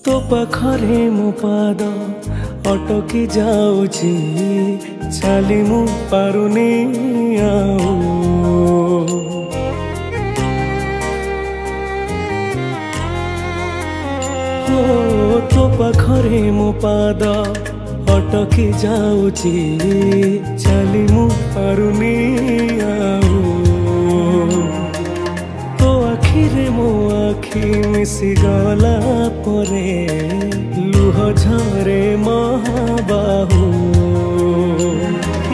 तो पाखरे मो पाद अटकी जाऊची चाली मु पारुनी आऊ हो तो पाखरे मो पाद अटकी जाऊची चाली मु पारुनी आऊ तो आखिरे मो आखि मिसी गला परे लुह झरे महाबाहु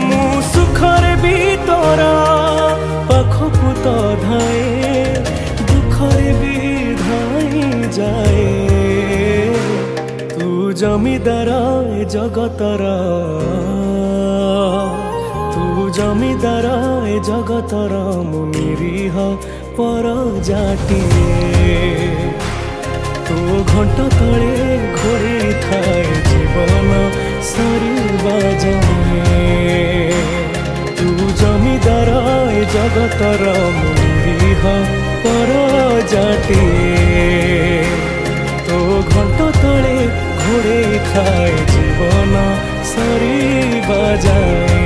मु सुखरे भी तोरा पाखकु तो धाए दुखरे भी धाई जाए तू जमीदार ए जगतर तू जमीदार ए जगतर मु निरीह पर जाटिए तो घंट तले घोड़ी थाए जीवन सरीबा जाए तू जमीदार ए जगतर मु निरीह पर जाटिए तो घंट तले घोड़ी थाए जीवन सरीबा जाए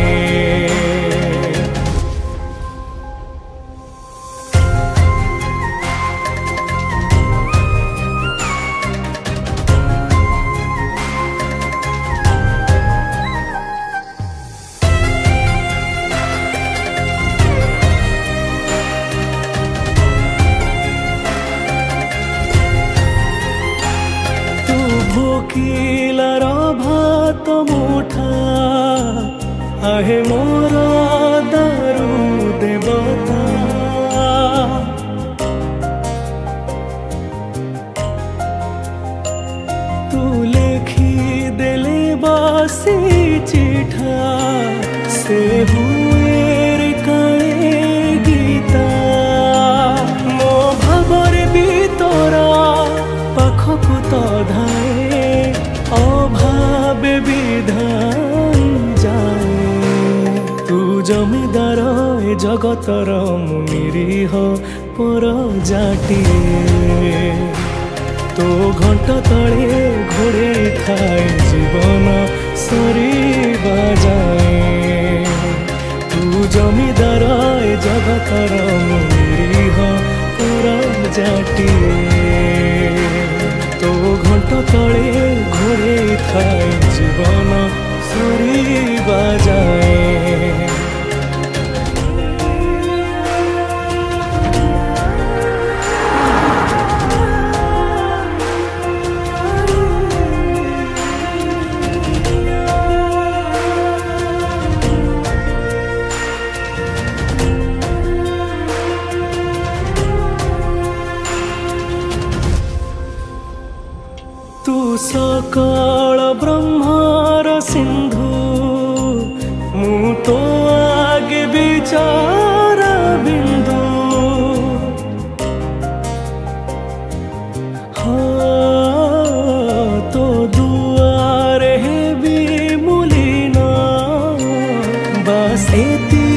भोकिलार भात मुठा आहे मोर दारू देवता तू लेखी देले बासी चिठा से हुए काले गीता मो भावर भी तोरा पाखकु तो धाए अभावे विधान जाए तू जमीदार ए जगतर मु निरीह पर जाटिए तो घंट तले घोड़े थाए जीवन सरीबा जाए तू जमीदार ए जगतर मु निरीह पर जाटिए तो घंट तले घोड़े थाए जीवन सरीबा जाए तू सकल ब्रह्मार सिंधु मु तो आगे विचार बिंदु हाँ तो दुआरे भी मुलीना बस एती